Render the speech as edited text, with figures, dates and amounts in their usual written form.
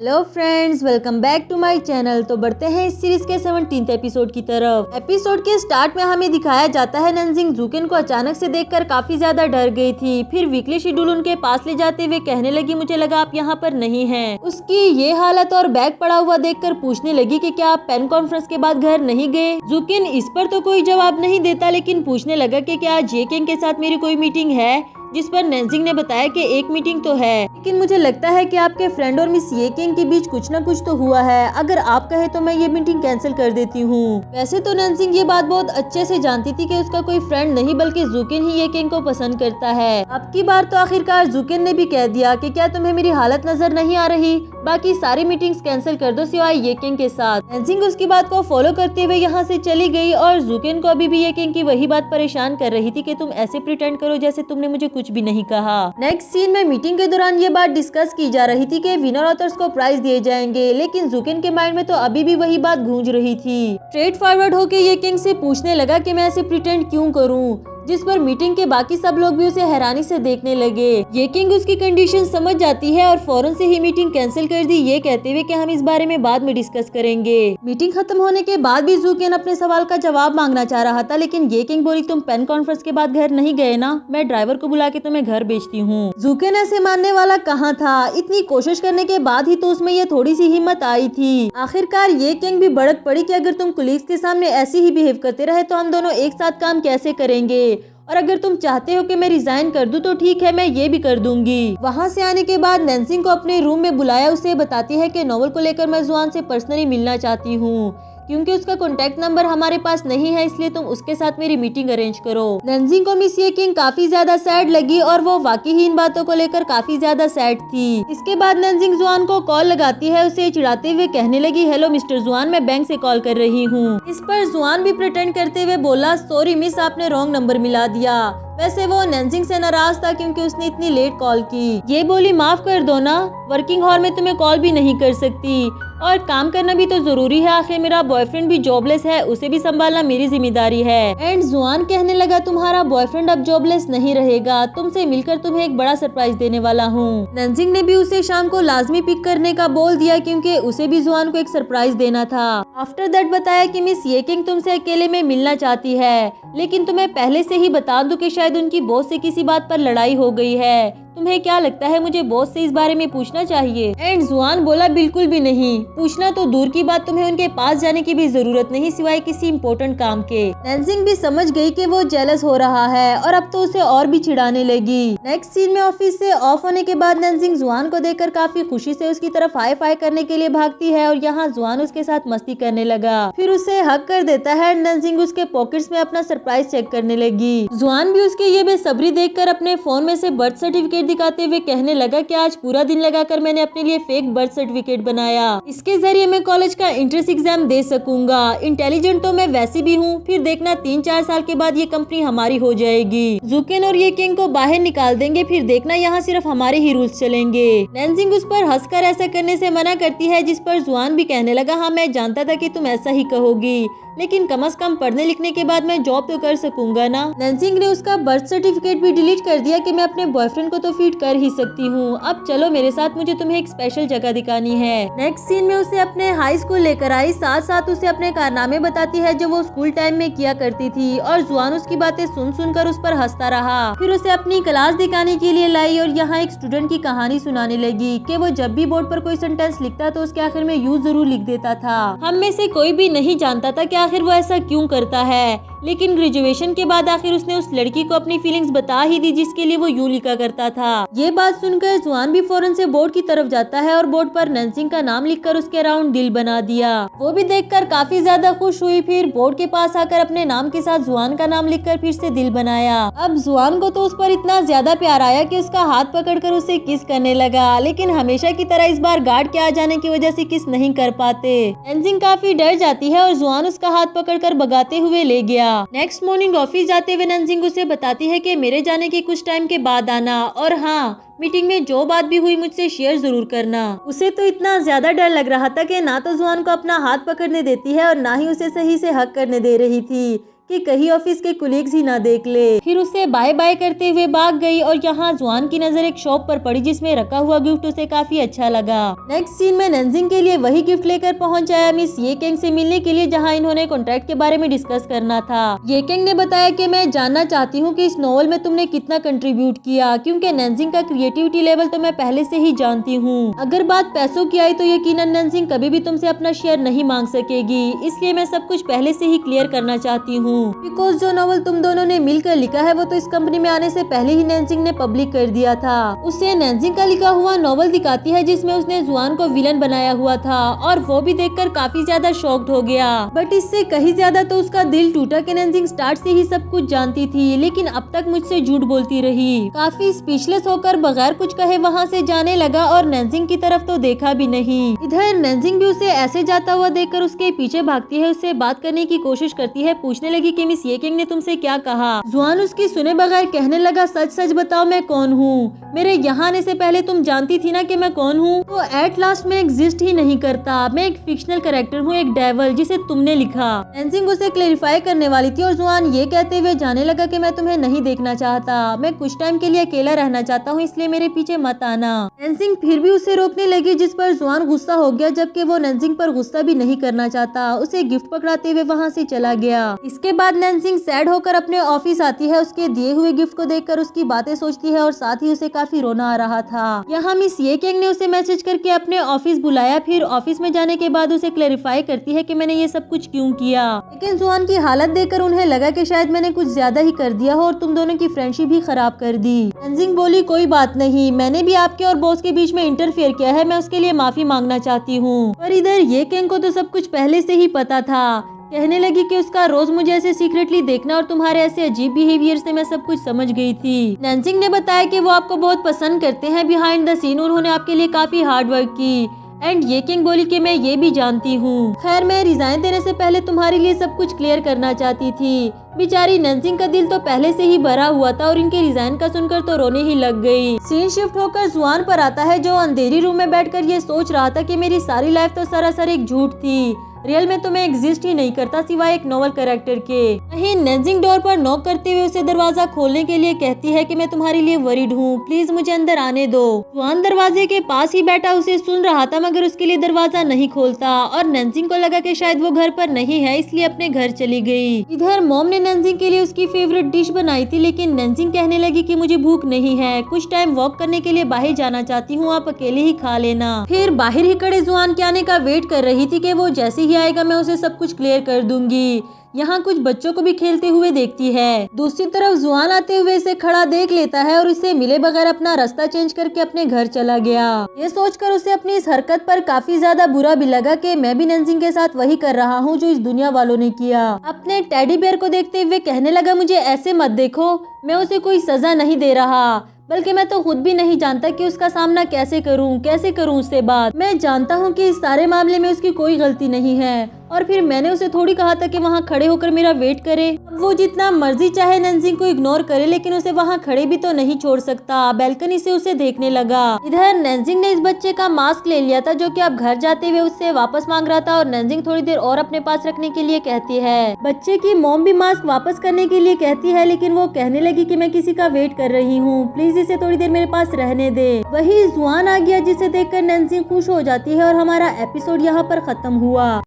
Hello friends, welcome back to my channel. तो बढ़ते हैं इस सीरीज के 17th एपिसोड की तरफ। एपिसोड के स्टार्ट में हमें दिखाया जाता है नंजिंग जूकिन को अचानक से देखकर काफी ज्यादा डर गई थी। फिर वीकली शेड्यूल उनके पास ले जाते हुए कहने लगी, मुझे लगा आप यहाँ पर नहीं हैं। उसकी ये हालत और बैग पड़ा हुआ देखकर पूछने लगी कि क्या आप पेन कॉन्फ्रेंस के बाद घर नहीं गए। जूकिन इस पर तो कोई जवाब नहीं देता, लेकिन पूछने लगा कि क्या आज जे किंग के साथ मेरी कोई मीटिंग है, जिस पर नंजिंग ने बताया कि एक मीटिंग तो है, लेकिन मुझे लगता है कि आपके फ्रेंड और मिस ये किंग के बीच कुछ न कुछ तो हुआ है। अगर आप कहे तो मैं ये मीटिंग कैंसिल कर देती हूँ। वैसे तो नंजिंग ये बात बहुत अच्छे से जानती थी कि उसका कोई फ्रेंड नहीं बल्कि जूकिन ही ये किंग को पसंद करता है। अब की बार तो आखिरकार जूकिन ने भी कह दिया कि क्या तुम्हें मेरी हालत नजर नहीं आ रही, बाकी सारी मीटिंग्स कैंसिल कर दो सिवाय ये किंग के साथ। नंजिंग उसकी बात को फॉलो करते हुए यहाँ से चली गई और जूकिन को अभी भी ये किंग की वही बात परेशान कर रही थी कि तुम ऐसे प्रिटेंड करो जैसे तुमने मुझे कुछ भी नहीं कहा। नेक्स्ट सीन में मीटिंग के दौरान ये बात डिस्कस की जा रही थी कि विनर ऑथर्स को प्राइज दिए जाएंगे, लेकिन जूकिन के माइंड में तो अभी भी वही बात गूंज रही थी। स्ट्रेट फॉरवर्ड होके ये किंग से पूछने लगा कि मैं ऐसे प्रिटेंड क्यों करूं, जिस पर मीटिंग के बाकी सब लोग भी उसे हैरानी से देखने लगे। ये किंग उसकी कंडीशन समझ जाती है और फौरन से ही मीटिंग कैंसिल कर दी, ये कहते हुए कि हम इस बारे में बाद में डिस्कस करेंगे। मीटिंग खत्म होने के बाद भी जूकिन अपने सवाल का जवाब मांगना चाह रहा था, लेकिन ये किंग बोली, तुम पेन कॉन्फ्रेंस के बाद घर नहीं गए ना, मैं ड्राइवर को बुला के तुम्हें घर भेजती हूँ। जूकिन ऐसे मानने वाला कहाँ था, इतनी कोशिश करने के बाद ही तो उसमें ये थोड़ी सी हिम्मत आई थी। आखिरकार ये किंग भी भड़क पड़ी कि अगर तुम कुलीग्स के सामने ऐसे ही बिहेव करते रहे तो हम दोनों एक साथ काम कैसे करेंगे, और अगर तुम चाहते हो कि मैं रिजाइन कर दूं तो ठीक है, मैं ये भी कर दूंगी। वहाँ से आने के बाद नंजिंग को अपने रूम में बुलाया। उसे बताती है कि नोवेल को लेकर मैं जुआन से पर्सनली मिलना चाहती हूँ, क्योंकि उसका कॉन्टेक्ट नंबर हमारे पास नहीं है, इसलिए तुम उसके साथ मेरी मीटिंग अरेंज करो। नंजिंग को मिस ये किंग काफी ज्यादा सैड लगी और वो वाकई ही इन बातों को लेकर काफी ज्यादा सैड थी। इसके बाद नंजिंग जुआन को कॉल लगाती है। उसे चिढ़ाते हुए कहने लगी, हेलो मिस्टर जुआन, मैं बैंक से कॉल कर रही हूँ। इस पर जुआन भी प्रिटेंड करते हुए बोला, सॉरी मिस, आपने रॉन्ग नंबर मिला दिया। वैसे वो नंजिंग से नाराज था क्योंकि उसने इतनी लेट कॉल की। ये बोली, माफ कर दो ना, वर्किंग हॉर में तुम्हें कॉल भी नहीं कर सकती और काम करना भी तो जरूरी है, आखिर मेरा बॉयफ्रेंड भी जॉबलेस है, उसे भी संभालना मेरी जिम्मेदारी है। एंड जुआन कहने लगा, तुम्हारा बॉयफ्रेंड अब जॉबलेस नहीं रहेगा, तुमसे मिलकर तुम्हें एक बड़ा सरप्राइज देने वाला हूँ। नंजिंग ने भी उसे शाम को लाजमी पिक करने का बोल दिया क्योंकि उसे भी जुआन को एक सरप्राइज देना था। आफ्टर दैट बताया कि मिस ये किंग तुमसे अकेले में मिलना चाहती है, लेकिन तुम्हें पहले से ही बता दूं कि शायद उनकी बॉस से किसी बात पर लड़ाई हो गई है। तुम्हें क्या लगता है, मुझे बॉस से इस बारे में पूछना चाहिए? एंड जुआन बोला, बिल्कुल भी नहीं, पूछना तो दूर की बात, तुम्हें उनके पास जाने की भी जरूरत नहीं सिवाय किसी इम्पोर्टेंट काम के। नंजिंग भी समझ गई कि वो जेलस हो रहा है और अब तो उसे और भी चिढ़ाने लगी। नेक्स्ट सीन में ऑफिस से ऑफ होने के बाद नंजिंग जुआन को देखकर काफी खुशी से उसकी तरफ हाई फाई करने के लिए भागती है और यहाँ जुआन उसके साथ मस्ती करने लगा। फिर उसे हक कर देता है। नंजिंग उसके पॉकेट्स में अपना सरप्राइज चेक करने लगी। जुआन भी उसकी ये बेसब्री देखकर अपने फोन में से बर्थ सर्टिफिकेट दिखाते हुए कहने लगा कि आज पूरा दिन लगाकर मैंने अपने लिए फेक बर्थ सर्टिफिकेट बनाया, इसके जरिए मैं कॉलेज का एंट्रेंस एग्जाम दे सकूंगा। इंटेलिजेंट तो मैं वैसे भी हूँ, फिर देखना 3-4 साल के बाद ये कंपनी हमारी हो जाएगी। जूकिन और ये किंग को बाहर निकाल देंगे, फिर देखना यहाँ सिर्फ हमारे ही रूल्स चलेंगे। नंजिंग उस पर हंसकर ऐसा करने से मना करती है, जिस पर जुआन भी कहने लगा, हाँ मैं जानता था कि तुम ऐसा ही कहोगी, लेकिन कम से कम पढ़ने लिखने के बाद मैं जॉब तो कर सकूंगा ना। नंजिंग ने उसका बर्थ सर्टिफिकेट भी डिलीट कर दिया कि मैं अपने बॉयफ्रेंड को तो फीड कर ही सकती हूँ। अब चलो मेरे साथ, मुझे तुम्हें एक स्पेशल जगह दिखानी है। नेक्स्ट सीन में उसे अपने हाई स्कूल लेकर आई, साथ साथ उसे अपने कारनामे बताती है जो वो स्कूल टाइम में किया करती थी, और जुआन उसकी बातें सुन सुनकर उस पर हंसता रहा। फिर उसे अपनी क्लास दिखाने के लिए लाई और यहाँ एक स्टूडेंट की कहानी सुनाने लगी कि वो जब भी बोर्ड पर कोई सेंटेंस लिखता तो उसके आखिर में यू जरूर लिख देता था। हम में से कोई भी नहीं जानता था कि आखिर वो ऐसा क्यों करता है, लेकिन ग्रेजुएशन के बाद आखिर उसने उस लड़की को अपनी फीलिंग्स बता ही दी जिसके लिए वो यूं लिखा करता था। ये बात सुनकर जुआन भी फौरन से बोर्ड की तरफ जाता है और बोर्ड पर नंजिंग का नाम लिखकर उसके अराउंड दिल बना दिया। वो भी देखकर काफी ज्यादा खुश हुई। फिर बोर्ड के पास आकर अपने नाम के साथ जुआन का नाम लिखकर फिर से दिल बनाया। अब जुआन को तो उस पर इतना ज्यादा प्यार आया कि उसका हाथ पकड़कर उसे किस करने लगा, लेकिन हमेशा की तरह इस बार गार्ड के आ जाने की वजह से किस नहीं कर पाते। नंजिंग काफी डर जाती है और जुआन उसका हाथ पकड़कर भगाते हुए ले गया। नेक्स्ट मॉर्निंग ऑफिस जाते हुए नंजिंग उसे बताती है कि मेरे जाने के कुछ टाइम के बाद आना, और हाँ, मीटिंग में जो बात भी हुई मुझसे शेयर जरूर करना। उसे तो इतना ज्यादा डर लग रहा था कि ना तो जुआन को अपना हाथ पकड़ने देती है और ना ही उसे सही से हक करने दे रही थी कि कहीं ऑफिस के कुलीग्स ही ना देख ले। फिर उसे बाय बाय करते हुए भाग गई और यहाँ जुआन की नजर एक शॉप पर पड़ी जिसमें रखा हुआ गिफ्ट उसे काफी अच्छा लगा। नेक्स्ट सीन में नंजिंग के लिए वही गिफ्ट लेकर पहुंच आया मिस ये केंग से मिलने के लिए, जहां इन्होंने कॉन्ट्रैक्ट के बारे में डिस्कस करना था। ये केंग ने बताया कि मैं जानना चाहती हूँ कि इस नॉवल में तुमने कितना कंट्रीब्यूट किया, क्योंकि नंजिंग का क्रिएटिविटी लेवल तो मैं पहले से ही जानती हूँ। अगर बात पैसों की आई तो यकीनन नंजिंग कभी भी तुमसे अपना शेयर नहीं मांग सकेगी, इसलिए मैं सब कुछ पहले से ही क्लियर करना चाहती हूँ। बिकॉज जो नॉवल तुम दोनों ने मिलकर लिखा है वो तो इस कंपनी में आने से पहले ही नंजिंग ने पब्लिक कर दिया था। उसे नंजिंग का लिखा हुआ नॉवल दिखाती है जिसमें उसने जुआन को विलन बनाया हुआ था और वो भी देखकर काफी ज्यादा शॉक्ड हो गया। बट इससे कहीं ज्यादा तो उसका दिल टूटा कि नंजिंग स्टार्ट से ही सब कुछ जानती थी लेकिन अब तक मुझसे झूठ बोलती रही। काफी स्पीचलेस होकर बगैर कुछ कहे वहाँ से जाने लगा और नंजिंग की तरफ तो देखा भी नहीं। इधर नंजिंग भी उसे ऐसे जाता हुआ देखकर उसके पीछे भागती है, उससे बात करने की कोशिश करती है, पूछने लगी कि मिस ये केंग ने तुमसे क्या कहा। जुआन उसकी सुने बगैर कहने लगा, सच सच बताओ मैं कौन हूँ, मेरे यहाँ आने से पहले तुम जानती थी ना कि मैं कौन हूँ। तो एट लास्ट में एग्जिस्ट ही नहीं करता, मैं एक फिक्शनल कैरेक्टर हूँ, एक डेविल जिसे तुमने लिखा। नंजिंग उसे क्लेरिफाई करने वाली थी और जुआन ये कहते हुए जाने लगा कि मैं तुम्हें नहीं देखना चाहता, मैं कुछ टाइम के लिए अकेला रहना चाहता हूँ, इसलिए मेरे पीछे मत आना। नंजिंग फिर भी उसे रोकने लगी जिस पर जुआन गुस्सा हो गया, जबकि वो नंजिंग पर गुस्सा भी नहीं करना चाहता। उसे गिफ्ट पकड़ाते हुए वहाँ से चला गया। इसके बाद नंजिंग सैड होकर अपने ऑफिस आती है, उसके दिए हुए गिफ्ट को देखकर उसकी बातें सोचती है और साथ ही उसे काफी रोना आ रहा था। यहाँ मिस ये केंग ने उसे मैसेज करके अपने ऑफिस बुलाया, फिर ऑफिस में जाने के बाद उसे क्लेरिफाई करती है कि मैंने ये सब कुछ क्यों किया। लेकिन जुआन की हालत देखकर उन्हें लगा कि शायद मैंने कुछ ज्यादा ही कर दिया हो और तुम दोनों की फ्रेंडशिप भी खराब कर दी। नंजिंग बोली, कोई बात नहीं, मैंने भी आपके और बॉस के बीच में इंटरफेयर किया है, मैं उसके लिए माफी मांगना चाहती हूँ। पर इधर ये केंग को तो सब कुछ पहले से ही पता था। कहने लगी कि उसका रोज मुझे ऐसे सीक्रेटली देखना और तुम्हारे ऐसे अजीब बिहेवियर से मैं सब कुछ समझ गई थी। नंजिंग ने बताया कि वो आपको बहुत पसंद करते हैं, बिहाइंड द सीन उन्होंने आपके लिए काफी हार्ड वर्क की। एंड ये किंग बोली कि मैं ये भी जानती हूँ। खैर मैं रिजाइन देने से पहले तुम्हारे लिए सब कुछ क्लियर करना चाहती थी। बेचारी नंजिंग का दिल तो पहले से ही भरा हुआ था और इनके रिजाइन का सुनकर तो रोने ही लग गई। सीन शिफ्ट होकर जुआन पर आता है जो अंधेरी रूम में बैठकर ये सोच रहा था कि मेरी सारी लाइफ तो सरासर एक झूठ थी, रियल में तो मैं एग्जिस्ट ही नहीं करता सिवाय एक नॉवल कैरेक्टर के। वहीं नंजिंग डोर पर नॉक करते हुए उसे दरवाजा खोलने के लिए कहती है कि मैं तुम्हारे लिए वरीड हूँ, प्लीज मुझे अंदर आने दो। जुआन दरवाजे के पास ही बैठा उसे सुन रहा था मगर उसके लिए दरवाजा नहीं खोलता और नंजिंग को लगा कि शायद वो घर पर नहीं है इसलिए अपने घर चली गई। इधर मॉम ने नंजिंग के लिए उसकी फेवरेट डिश बनाई थी लेकिन नंजिंग कहने लगी कि मुझे भूख नहीं है, कुछ टाइम वॉक करने के लिए बाहर जाना चाहती हूँ, आप अकेले ही खा लेना। फिर बाहर ही खड़े जुआन के आने का वेट कर रही थी कि वो जैसे ही आएगा मैं उसे सब कुछ क्लियर कर दूंगी। यहाँ कुछ बच्चों को भी खेलते हुए देखती है। दूसरी तरफ जुआन आते हुए इसे खड़ा देख लेता है और इसे मिले बगैर अपना रास्ता चेंज करके अपने घर चला गया। ये सोचकर उसे अपनी इस हरकत पर काफी ज्यादा बुरा भी लगा कि मैं भी नंजिंग के साथ वही कर रहा हूँ जो इस दुनिया वालों ने किया। अपने टेडी बेयर को देखते हुए कहने लगा, मुझे ऐसे मत देखो, मैं उसे कोई सजा नहीं दे रहा, बल्कि मैं तो खुद भी नहीं जानता कि उसका सामना कैसे करूं उससे बात। मैं जानता हूं कि इस सारे मामले में उसकी कोई गलती नहीं है और फिर मैंने उसे थोड़ी कहा था कि वहां खड़े होकर मेरा वेट करे। अब वो जितना मर्जी चाहे नंजिंग को इग्नोर करे लेकिन उसे वहां खड़े भी तो नहीं छोड़ सकता। बैल्कनी से उसे देखने लगा। इधर नंजिंग ने इस बच्चे का मास्क ले लिया था जो कि अब घर जाते हुए उससे वापस मांग रहा था और नंजिंग थोड़ी देर और अपने पास रखने के लिए कहती है। बच्चे की मॉम भी मास्क वापस करने के लिए कहती है लेकिन वो कहने लगी कि मैं किसी का वेट कर रही हूँ, प्लीज इसे थोड़ी देर मेरे पास रहने दे। वही जुआन आ गया जिसे देखकर नंजिंग खुश हो जाती है और हमारा एपिसोड यहाँ पर खत्म हुआ।